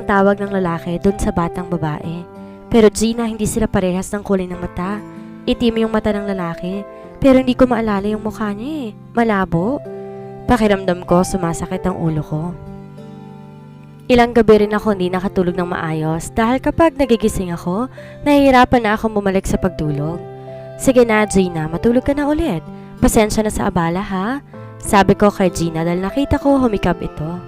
ang tawag ng lalaki dun sa batang babae. Pero Gina, hindi sila parehas ng kulay ng mata. Itim yung mata ng lalaki, pero hindi ko maalala yung mukha niya eh. Malabo. Pakiramdam ko, sumasakit ang ulo ko. Ilang gabi rin ako hindi nakatulog ng maayos dahil kapag nagigising ako, nahihirapan na akong bumalik sa pagtulog. Sige na, Gina, matulog ka na ulit. Pasensya na sa abala ha? Sabi ko kay Gina dahil nakita ko humikab ito.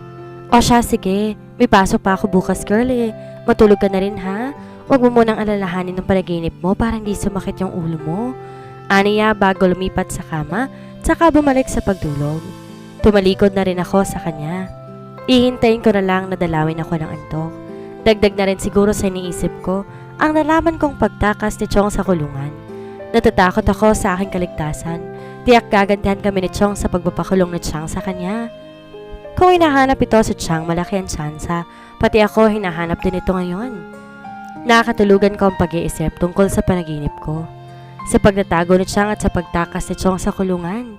O siya, sige. May pasok pa ako bukas, girl eh. Matulog ka na rin ha? Huwag mo munang alalahanin ng panaginip mo para hindi sumakit yung ulo mo. Aniya bago lumipat sa kama, tsaka bumalik sa pagtulog. Tumalikod na rin ako sa kanya. Ihintayin ko na lang na dalawin ako ng antok. Dagdag na rin siguro sa iniisip ko ang nalaman kong pagtakas ni Chong sa kulungan. Natatakot ako sa aking kaligtasan. Tiyak gagantihan kami ni Chong sa pagpapakulong ni Chang sa kanya. Kung hinahanap ito si Chang, malaki ang tsansa. Pati ako hinahanap din ito ngayon. Nakakatulugan ko ang pag-iisip tungkol sa panaginip ko. Sa pagtatago ni Chang at sa pagtakas ni Chong sa kulungan.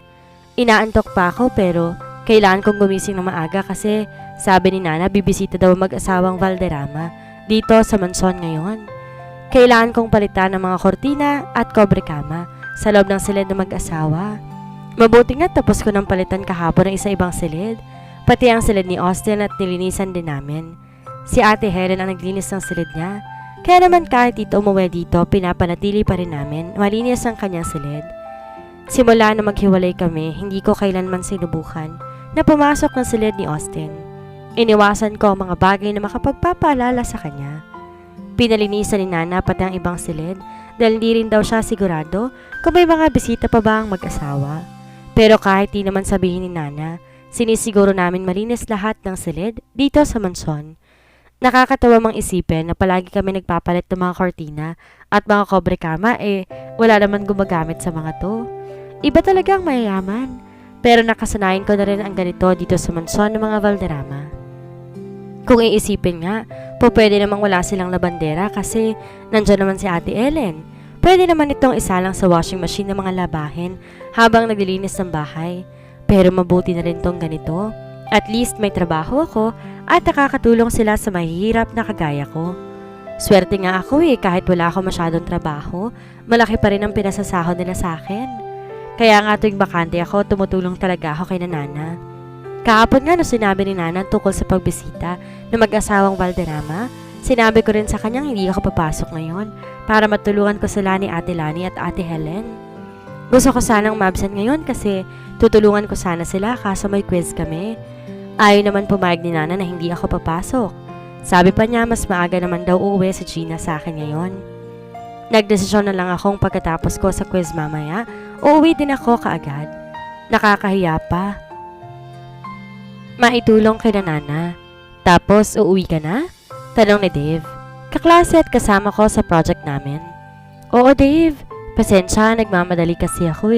Inaantok pa ako pero kailangan kong gumising ng maaga kasi sabi ni Nana bibisita daw mag-asawang Valderrama dito sa mansyon ngayon. Kailangan kong palitan ng mga kortina at kobre kama sa loob ng silid ng mag-asawa. Mabuti nga tapos ko ng palitan kahapon ng isa-ibang silid, pati ang silid ni Austin at nilinisan din namin. Si Ate Helen ang naglinis ng silid niya, kaya naman kahit ito umuwi dito, pinapanatili pa rin namin malinis ang kanyang silid. Simula na maghiwalay kami, hindi ko kailanman sinubukan na pumasok ng silid ni Austin. Iniwasan ko ang mga bagay na makapagpapaalala sa kanya. Pinalinisan ni Nana pati ang ibang silid dahil hindi rin daw siya sigurado kung may mga bisita pa ba ang mag-asawa. Pero kahit di naman sabihin ni Nana, sinisiguro namin malinis lahat ng silid dito sa mansyon. Nakakatawa mang isipin na palagi kami nagpapalit ng mga kortina at mga kobre kama wala naman gumagamit sa mga to. Iba talagang mayayaman. Pero nakasanayan ko na rin ang ganito dito sa mansyon ng mga Valderrama. Kung iisipin nga, pwede namang wala silang labandera kasi nandyan naman si Ate Ellen. Pwede naman itong isa lang sa washing machine ng mga labahin habang naglilinis ng bahay. Pero mabuti na rin tong ganito. At least may trabaho ako at nakakatulong sila sa mahihirap na kagaya ko. Swerte nga ako kahit wala ako masyadong trabaho, malaki pa rin ang pinasasahod nila sa akin. Kaya nga tuwing bakante ako, tumutulong talaga ako kay Nana. Kahapon nga nung sinabi ni Nana tungkol sa pagbisita ng mag-asawang Valderrama, sinabi ko rin sa kanyang hindi ako papasok ngayon para matulungan ko sila ni Ate Lani at Ate Helen. Gusto ko sanang mabsent ngayon kasi tutulungan ko sana sila kaso may quiz kami. Ayaw naman pumayag ni Nana na hindi ako papasok. Sabi pa niya mas maaga naman daw uuwi si Gina sa akin ngayon. Nagdesisyon na lang akong pagkatapos ko sa quiz mamaya, uuwi din ako kaagad. Nakakahiya pa. Maitulong kay Nana. Tapos uuwi ka na? Tanong ni Dave. Kaklase at kasama ko sa project namin. Oo Dave, pasensya, nagmamadali kasi ako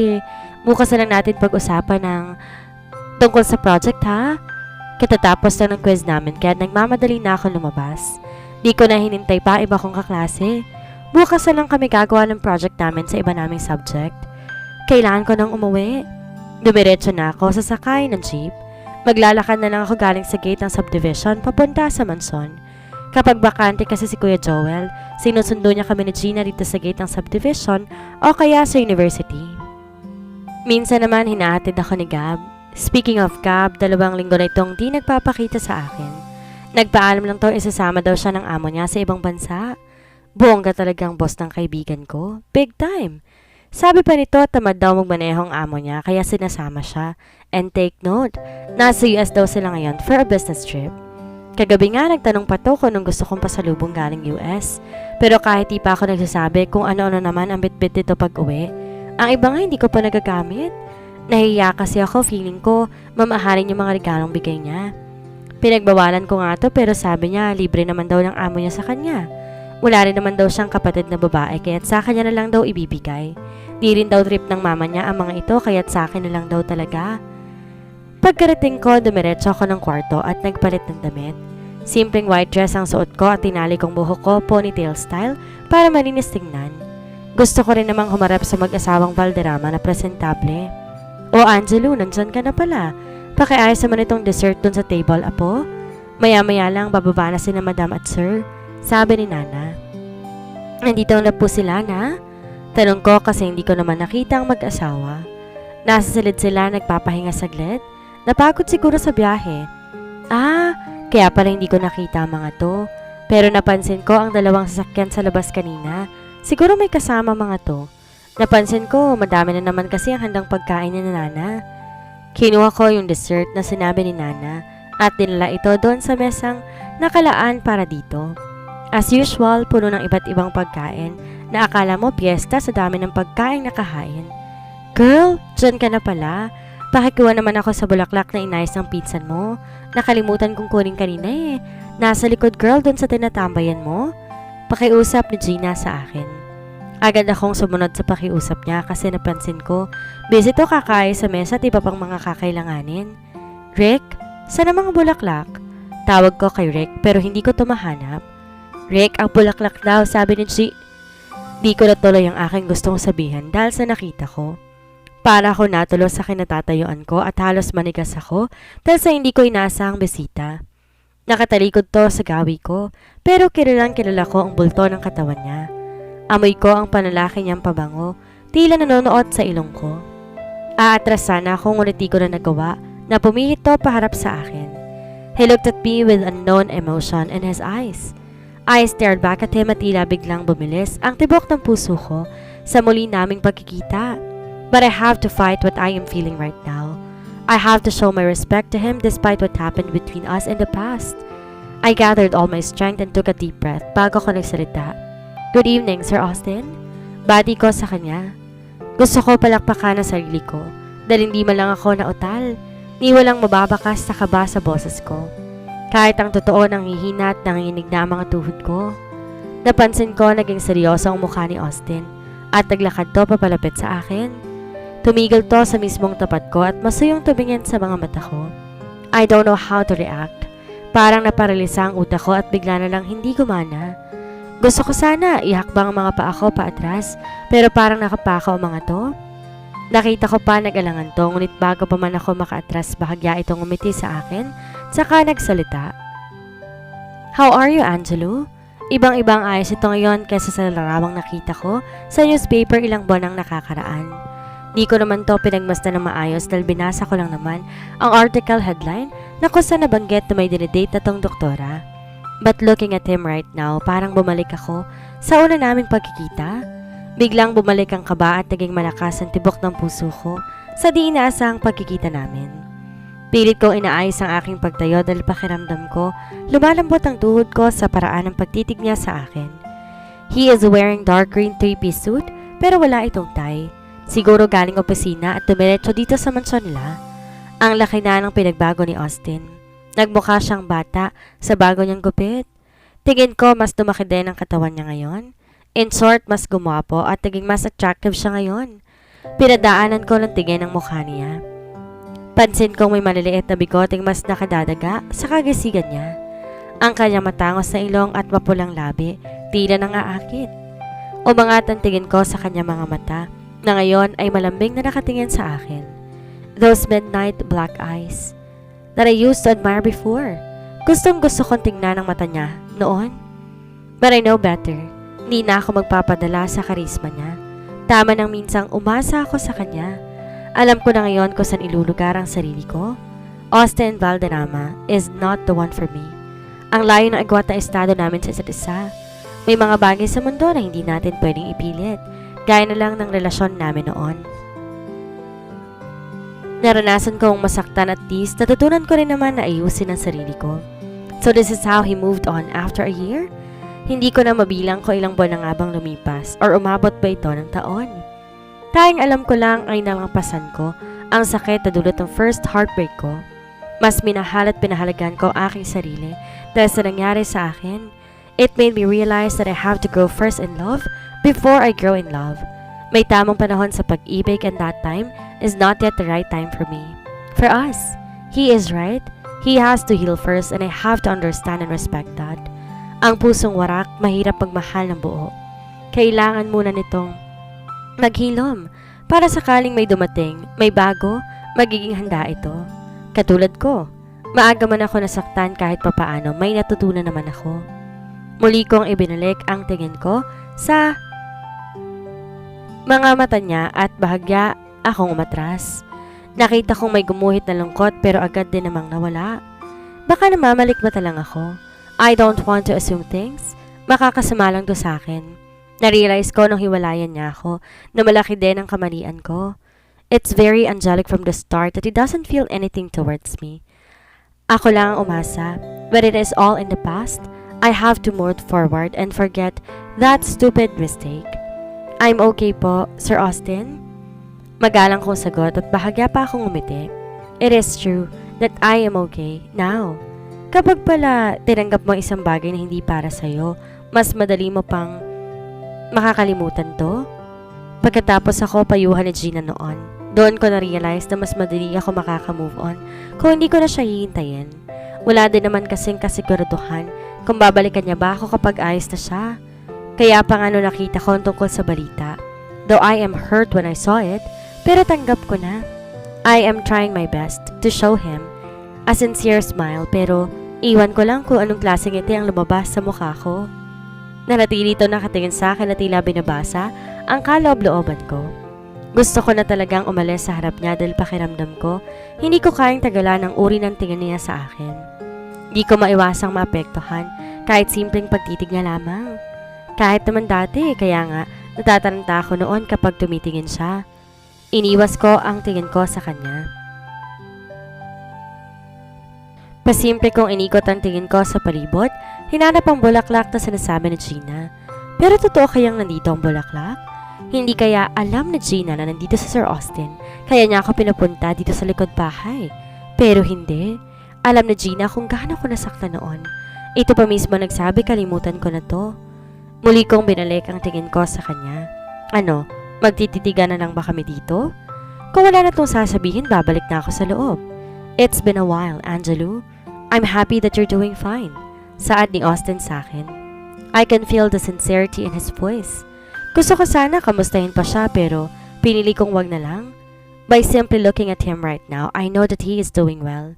Bukas na lang natin pag-usapan ng tungkol sa project ha? Katatapos lang ng quiz namin kaya nagmamadali na ako lumabas. Di ko na hinintay pa iba kong kaklase. Bukas na lang kami gagawa ng project namin sa iba naming subject. Kailangan ko nang umuwi. Dumiretso na ako sa sakay ng jeep. Maglalakad na lang ako galing sa gate ng subdivision papunta sa mansyon. Kapag bakante kasi si Kuya Joel, sinusundo niya kami ni Gina dito sa gate ng subdivision o kaya sa university. Minsan naman hinahatid ako ni Gab. Speaking of Gab, 2 linggo na itong di nagpapakita sa akin. Nagpaalam lang to isasama daw siya ng amo niya sa ibang bansa. Buongga talagang boss ng kaibigan ko. Big time. Sabi pa nito, tamad daw magmaneho ang amo niya kaya sinasama siya. And take note, nasa US daw sila ngayon for a business trip. Kagabi nga nagtanong pa to kung anong gusto kong pasalubong galing US. Pero kahit di pa ako nagsasabi kung ano-ano naman ang bit-bit dito pag uwi, ang iba nga hindi ko pa nagagamit. Nahiya kasi ako, feeling ko mamahalin yung mga regalong bigay niya. Pinagbawalan ko nga to pero sabi niya libre naman daw ng amo niya sa kanya. Wala rin naman daw siyang kapatid na babae kaya't sa kanya na lang daw ibibigay. Di rin daw trip ng mama niya ang mga ito kaya't sa akin na lang daw talaga. Pagkarating ko, dumiretso ako ng kwarto at nagpalit ng damit. Simpleng white dress ang suot ko at tinali kong buhok ko ponytail style para malinis tingnan. Gusto ko rin namang humarap sa mag-asawang Valderrama na presentable. O Angelo, nandyan ka na pala. Pakiayos naman itong dessert dun sa table, apo. Maya-maya lang bababa na sina Madam at Sir, sabi ni Nana. Nandito na po sila na? Tanong ko kasi hindi ko naman nakita ang mag-asawa. Nasa silid sila nagpapahinga saglit. Napagod siguro sa biyahe. Kaya pala hindi ko nakita ang mga to. Pero napansin ko ang dalawang sasakyan sa labas kanina. Siguro may kasama mga to. Napansin ko madami na naman kasi ang handang pagkain ni Nana. Kinuha ko yung dessert na sinabi ni Nana at dinala ito doon sa mesang nakalaan para dito. As usual, puno ng iba't ibang pagkain na akala mo piyesta sa dami ng pagkain nakahain. Girl, dyan ka na pala. Pakikuha naman ako sa bulaklak na inayos ng pinsan mo. Nakalimutan kong kunin kanina eh. Nasa likod girl doon sa tinatambayan mo. Pakiusap ni Gina sa akin. Agad akong sumunod sa pakiusap niya kasi napansin ko, busy to kakay sa mesa at iba pang mga kakailanganin. Rick, saan ang mga bulaklak? Tawag ko kay Rick pero hindi ko tumahanap. Rick, ang bulaklak daw, sabi ni G. Di ko natuloy ang aking gustong sabihin dahil sa nakita ko. Para ako natulo sa kinatatayuan ko at halos manigas ako dahil sa hindi ko inaasahang bisita. Nakatalikod to sa gawi ko pero kilalang kilala ko ang bulto ng katawan niya. Amoy ko ang panlalaki niyang pabango, tila nanonood sa ilong ko. Aatras sana ako ngunit di ko na nagawa na pumihit to paharap sa akin. He looked at me with unknown emotion in his eyes. I stared back at him at tila biglang bumilis ang tibok ng puso ko sa muli naming pagkikita. But I have to fight what I am feeling right now. I have to show my respect to him despite what happened between us in the past. I gathered all my strength and took a deep breath bago ko nagsalita. Good evening, Sir Austin. Bati ko sa kanya. Gusto ko palakpakan ang sarili ko dahil hindi man lang ako nautal. Ni walang mababakas na kaba sa boses ko. Kahit ang totoo ng hihina at nanginginig na ang mga tuhod ko. Napansin ko naging seryoso ang mukha ni Austin at naglakad to papalapit sa akin. Tumigil to sa mismong tapat ko at masuyong tumingin sa mga mata ko. I don't know how to react. Parang naparalisa ang utak ko at bigla na lang hindi gumana. Gusto ko sana ihakbang ang mga paa ko paatras pero parang nakapakaw ang mga to. Nakita ko pa nag-alangan to ngunit bago pa man ako makaatras bahagya itong umiti sa akin saka nagsalita. How are you, Angelo? Ibang-ibang ayos ito ngayon kaysa sa larawang nakita ko sa newspaper ilang buwan ang nakakaraan. Di ko naman to pinagmasdan ng maayos dahil binasa ko lang naman ang article headline na kung saan nabanggit na may dinedate na tong doktora. But looking at him right now, parang bumalik ako sa una naming pagkikita. Biglang bumalik ang kaba at naging malakas ang tibok ng puso ko sa di inaasahang pagkikita namin. Pilit kong inaayos ang aking pagtayo dahil pakiramdam ko lumalambot ang tuhod ko sa paraan ng pagtitig niya sa akin. He is wearing dark green three-piece suit pero wala itong tie. Siguro galing opisina at dumiretso dito sa mansyon nila. Ang laki na ng pinagbago ni Austin. Nagmukha siyang bata sa bago niyang gupit. Tingin ko mas lumaki din ang katawan niya ngayon. In short, mas gumwapo at naging mas attractive siya ngayon. Pinadaanan ko ng tingin ang mukha niya. Pansin kong may maliliit na bigoteng mas nakadadaga sa kagisigan niya. Ang kanyang matangos na ilong at mapulang labi, tila nang aakit. Umangat ang tingin ko sa kanyang mga mata na ngayon ay malambing na nakatingin sa akin. Those midnight black eyes that I used to admire before. Gustong gusto kong tingnan ang mata niya noon. But I know better. Hindi na ako magpapadala sa karisma niya. Tama nang minsang umasa ako sa kanya. Alam ko na ngayon kung saan ilulugar ang sarili ko. Austin Valderrama is not the one for me. Ang layo ng agwat na estado namin sa isa't isa. May mga bagay sa mundo na hindi natin pwedeng ipilit. Gaya na lang ng relasyon namin noon. Naranasan kong masaktan at least natutunan ko rin naman na ayusin ang sarili ko. So this is how he moved on after a year? Hindi ko na mabilang ko ilang buwan na nga bang lumipas or umabot ba ito ng taon. Tanging alam ko lang ay nalampasan ko ang sakit na dulot ng first heartbreak ko. Mas minahal at pinahalagan ko ang aking sarili dahil sa nangyari sa akin. It made me realize that I have to grow first in love before I grow in love. May tamang panahon sa pag-ibig and that time is not yet the right time for me. For us, he is right. He has to heal first and I have to understand and respect that. Ang pusong warak, mahirap magmahal ng buo. Kailangan muna nitong maghilom para sakaling may dumating, may bago, magiging handa ito. Katulad ko, Maaga man ako nasaktan kahit papaano, may natutunan naman ako. Muli kong ibinalik ang tingin ko sa mga mata niya at bahagya akong umatras. Nakita kong may gumuhit na lungkot pero agad din namang nawala. Baka namamalikmata lang ako. I don't want to assume things. Makakasama lang to sa akin. Narealize ko nung hiwalayan niya ako na malaki din ang kamalian ko. It's very angelic from the start that he doesn't feel anything towards me. Ako lang ang umasa, but it is all in the past. I have to move forward and forget that stupid mistake. I'm okay po, Sir Austin. Magalang kong sagot at bahagya pa akong umiti. It is true that I am okay now. Kapag pala tinanggap mo isang bagay na hindi para sa'yo, mas madali mo pang makakalimutan to. Pagkatapos ako payuhan ni Gina noon, doon ko na-realize na mas madali ako makaka-move on kung hindi ko na siya hihintayin. Wala din naman kasing kasiguraduhan kung babalikan niya ba ako kapag ayos na siya. Kaya pa nga nakita ko tungkol sa balita. Though I am hurt when I saw it, pero tanggap ko na. I am trying my best to show him a sincere smile pero iwan ko lang kung anong klaseng ngiti ang lumabas sa mukha ko. Nanatili ito nakatingin sa akin na tila binabasa ang kaloob-looban ko. Gusto ko na talagang umalis sa harap niya dahil pakiramdam ko, hindi ko kayang tagalan ang uri ng tingin niya sa akin. Di ko maiwasang maapektuhan kahit simpleng pagtitig niya lamang. Kahit naman dati, kaya nga natataranta ako noon kapag tumitingin siya. Iniwas ko ang tingin ko sa kanya. Pasimple kong inikot ang tingin ko sa palibot, hinanap ang bulaklak na sinasabi ni Gina. Pero totoo kayang nandito ang bulaklak? Hindi kaya alam ni Gina na nandito sa Sir Austin, kaya niya ako pinapunta dito sa likod bahay. Pero hindi. Alam ni Gina kung gaano ko nasaktan noon. Ito pa mismo nagsabi kalimutan ko na to. Muli kong binalik ang tingin ko sa kanya. Ano, magtititigan na lang ba kami dito? Kung wala na itong sasabihin, babalik na ako sa loob. It's been a while, Angelou. I'm happy that you're doing fine. Saad ni Austin sa akin. I can feel the sincerity in his voice. Gusto ko sana kamustahin pa siya pero pinili kong wag na lang. By simply looking at him right now, I know that he is doing well.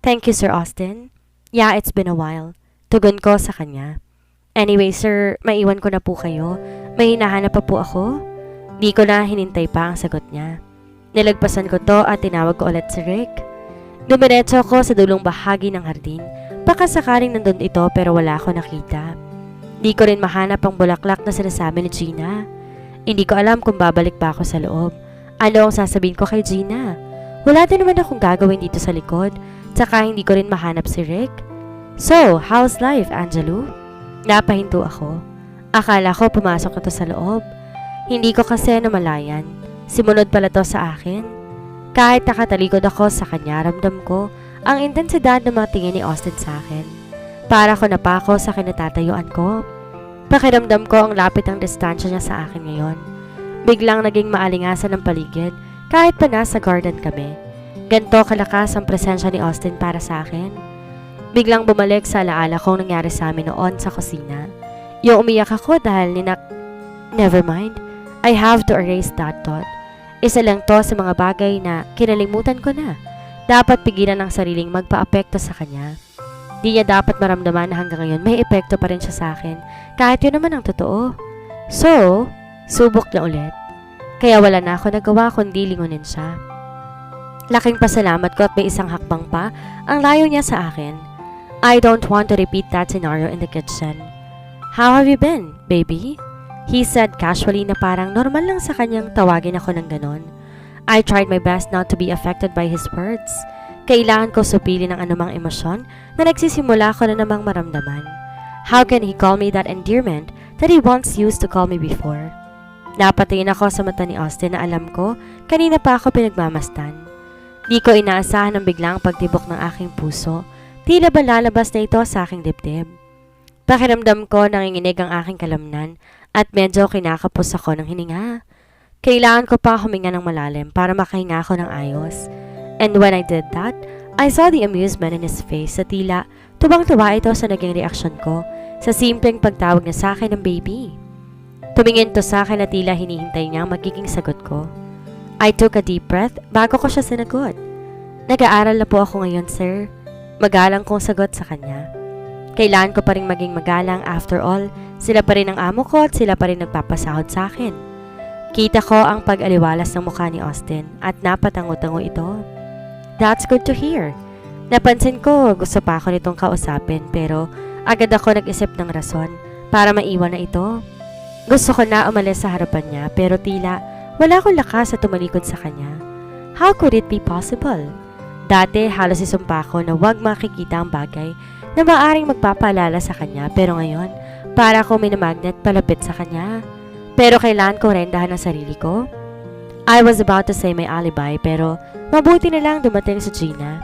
Thank you, Sir Austin. Yeah, it's been a while. Tugon ko sa kanya. Anyway, sir, maiwan ko na po kayo. May hinahanap pa po ako. Di ko na hinintay pa ang sagot niya. Nilagpasan ko to at tinawag ko ulit si Rick. Dumiretso ko sa dulong bahagi ng hardin. Baka sakaling nandun ito pero wala ako nakita. Di ko rin mahanap ang bulaklak na sinasabi ni Gina. Hindi ko alam kung babalik pa ako sa loob. Ano ang sasabihin ko kay Gina? Wala din naman akong gagawin dito sa likod. Tsaka hindi ko rin mahanap si Rick. So, how's life, Angelou? Napahinto ako. Akala ko pumasok na to sa loob. Hindi ko kasi namalayan. Simunod pala to sa akin. Kahit nakatalikod ako sa kanya, ramdam ko ang intensidad ng mga tingin ni Austin sa akin. Para ko napako sa kinatatayuan ko. Pakiramdam ko ang lapit ang distansya niya sa akin ngayon. Biglang naging maalingasan ng paligid kahit pa nasa garden kami. Ganto kalakas ang presensya ni Austin para sa akin. Biglang bumalik sa alaala kong nangyari sa amin noon sa kusina. Yung umiyak ako dahil Never mind. I have to erase that thought. Isa lang to sa mga bagay na kinalimutan ko na. Dapat pigilan ang sariling magpa-apekto sa kanya. Di niya dapat maramdaman na hanggang ngayon may epekto pa rin siya sa akin. Kahit yun naman ang totoo. So, subok niya ulit. Kaya wala na ako nagawa kundi lingunin siya. Laking pasalamat ko at may isang hakbang pa ang layo niya sa akin. I don't want to repeat that scenario in the kitchen. How have you been, baby? He said casually na parang normal lang sa kanyang tawagin ako ng ganon. I tried my best not to be affected by his words. Kailangan ko supili ng anumang emosyon na nagsisimula ko na namang maramdaman. How can he call me that endearment that he once used to call me before? Napatingin ako sa mata ni Austin na alam ko kanina pa ako pinagmamastan. Di ko inaasahan ang biglang pagtibok ng aking puso. Tila ba lalabas na ito sa aking dibdib. Pakiramdam ko nanginginig ang aking kalamnan at medyo kinakapos ako ng hininga. Kailangan ko pa huminga ng malalim para makahinga ako ng ayos. And when I did that, I saw the amusement in his face sa tila tubang-tuwa ito sa naging reaksyon ko sa simpleng pagtawag niya sa akin ng baby. Tumingin to sa akin na tila hinihintay niya ang magiging sagot ko. I took a deep breath bago ko siya sinagot. Nag-aaral na po ako ngayon, sir. Magalang kong sagot sa kanya. Kailangan ko pa rin maging magalang, after all, sila pa rin ang amo ko at sila pa rin nagpapasahod sa akin. Kita ko ang pag-aliwalas ng mukha ni Austin at napatango-tango ito. That's good to hear. Napansin ko gusto pa ako nitong kausapin pero agad ako nag-isip ng rason para maiwan na ito. Gusto ko na umalis sa harapan niya pero tila wala akong lakas sa tumalikod sa kanya. How could it be possible? Dati halos isumpa ko na wag makikita ang bagay na maaring magpapaalala sa kanya pero ngayon para akong minamagnet palapit sa kanya. Pero kailangan ko rendahan ang sarili ko. I was about to say my alibi pero mabuti na lang dumating si Gina.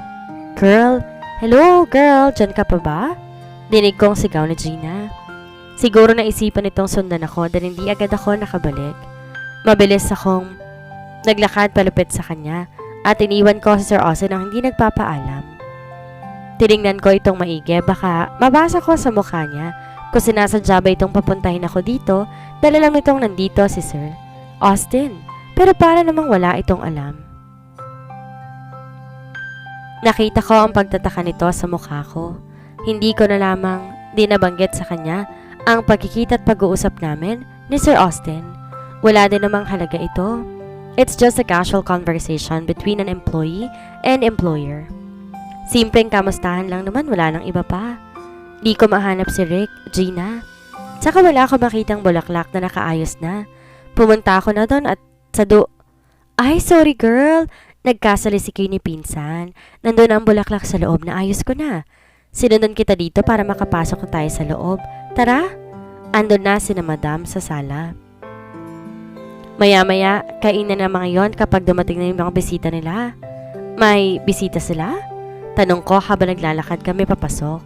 Girl, hello girl, dyan ka pa ba? Dinig kong sigaw ni Gina. Siguro naisipan nitong sundan ako dahil hindi agad ako nakabalik. Mabilis akong naglakad palapit sa kanya at iniwan ko si Sir Austin nang hindi nagpapaalam. Tiningnan ko itong maigi, baka mabasa ko sa mukha niya kung sinasadya ba itong papuntahin ako dito dahil alam nitong nandito si Sir Austin. Pero para namang wala itong alam. Nakita ko ang pagtataka nito sa mukha ko. Hindi ko na lamang dinabanggit sa kanya ang pagkikita at pag-uusap namin ni Sir Austin. Wala din namang halaga ito. It's just a casual conversation between an employee and employer. Simpleng kamustahan lang naman, wala nang iba pa. Di ko mahanap si Rick, Gina. Tsaka wala ko makitang bulaklak na nakaayos na. Pumunta ako na doon at Ay, sorry girl. Nagkasalisikin ni pinsan. Nandun ang bulaklak sa loob na ayos ko na. Sinundan kita dito para makapasok na tayo sa loob. Tara. Andun na sina madam sa sala. Maya-maya, kainan na mga yon kapag dumating na yung mga bisita nila. May bisita sila? Tanong ko habang naglalakad kami papasok.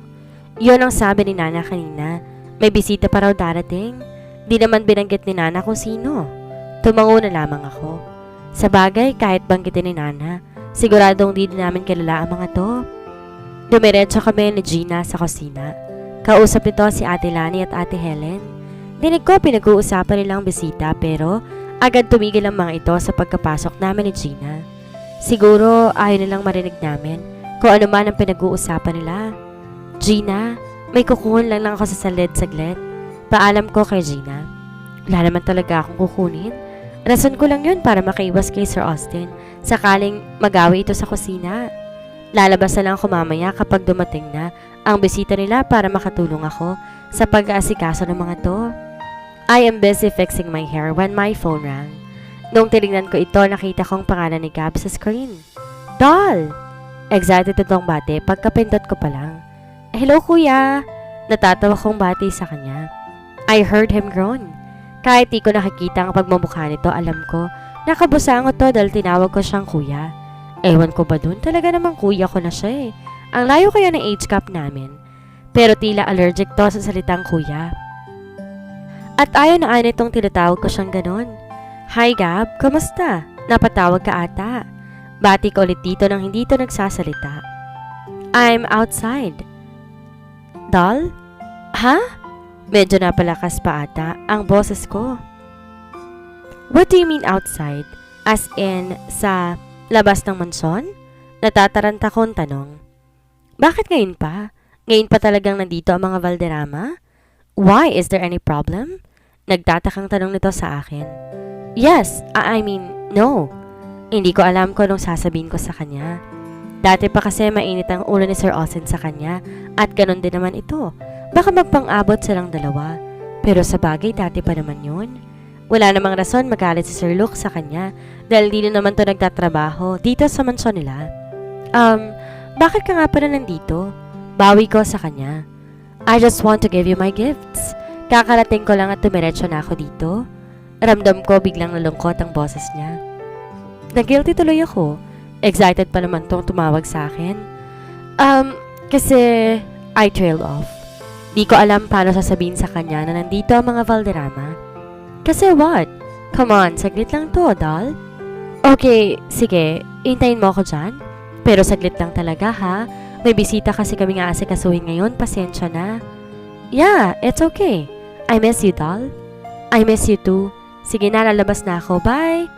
Yon ang sabi ni Nana kanina. May bisita pa raw darating. Di naman binanggit ni Nana kung sino. Tumango na lamang ako. Sa bagay, kahit banggitin ni Nana, siguradong di din namin kilala ang mga to. Dumiretso kami ni Gina sa kusina. Kausap nito si Ate Lani at Ate Helen. Dinig ko pinag-uusapan nilang bisita pero agad tumigil ang mga ito sa pagkapasok namin ni Gina. Siguro ayaw nilang marinig namin kung ano man ang pinag-uusapan nila. Gina, may kukuhon lang ako sa saglit. Paalam ko kay Gina. Wala naman talaga akong kukunin. Rason ko lang yun para makaiwas kay Sir Austin sakaling magawi ito sa kusina. Lalabas na lang ako mamaya kapag dumating na ang bisita nila para makatulong ako sa pag-aasikaso ng mga to. I am busy fixing my hair when my phone rang. Nung tinignan ko ito, nakita kong pangalan ni Gab sa screen. Doll! Excited itong bate pagkapindot ko pa lang. Hello kuya! Natatawa kong bati sa kanya. I heard him groan. Kahit di ko nakikita ang pagmamukha nito, alam ko nakabusango to dahil tinawag ko siyang kuya. Ewan ko ba dun? Talaga namang kuya ko na siya eh. Ang layo kaya ng age gap namin. Pero tila allergic to sa salitang kuya. At ayaw na ayaw nitong tinatawag ko siyang ganon. Hi Gab, kamusta? Napatawag ka ata. Bati ko ulit dito nang hindi ito nagsasalita. I'm outside. Doll? Ha? Medyo napalakas pa ata ang boses ko. What do you mean outside? As in, sa labas ng mansyon? Natataranta kong tanong. Bakit ngayon pa? Ngayon pa talagang nandito ang mga Valderrama? Why? Is there any problem? Nagtatakang tanong nito sa akin. Yes, I mean, no. Hindi ko alam kung anong sasabihin ko sa kanya. Dati pa kasi mainit ang ulo ni Sir Austin sa kanya at ganun din naman ito. Baka magpang-abot silang dalawa. Pero sa bagay, dati pa naman yun. Wala namang rason magalit si Sir Luke sa kanya dahil di na naman to nagtatrabaho dito sa mansyon nila. Bakit ka nga pala nandito? Bawi ko sa kanya. I just want to give you my gifts. Kakarating ko lang at tumiretso na ako dito. Ramdam ko biglang nalungkot ang boses niya. Na-guilty tuloy ako. Excited pa naman tong tumawag sa akin. Kasi I trailed off. Di ko alam paano sasabihin sa kanya na nandito ang mga Valderrama. Kasi what? Come on, saglit lang to, doll. Okay, sige, hintayin mo ako dyan. Pero saglit lang talaga ha. May bisita kasi kami nga asikasuhin ngayon, pasensya na. Yeah, it's okay. I miss you, doll. I miss you too. Sige na, lalabas na ako, bye.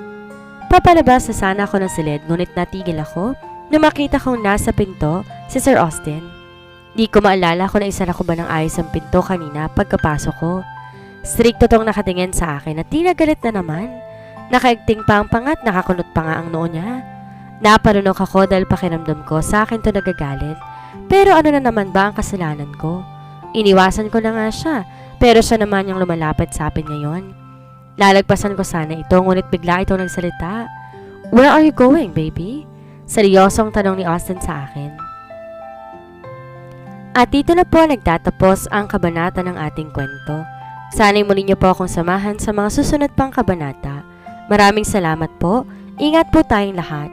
Papalabas na sana ako ng silid, ngunit natigil ako nung makita kong nasa pinto Si Sir Austin. Di ko maalala kung naisara ko ba ng ayos ang pinto kanina pagkapasok ko. Strikto tong nakatingin sa akin at tila galit na naman. Nakaigting pa ang pangat, nakakunot pa nga ang noo niya. Napalunok ako dahil pakiramdam ko sa akin to nagagalit. Pero ano na naman ba ang kasalanan ko? Iniwasan ko na nga siya, pero siya naman yung lumalapit sa akin ngayon. Lalagpasan ko sana ito, ngunit bigla ito nagsalita. Where are you going, baby? Seryosong tanong ni Austin sa akin. At dito na po nagtatapos ang kabanata ng ating kwento. Sana'y muli niyo po akong samahan sa mga susunod pang kabanata. Maraming salamat po. Ingat po tayong lahat.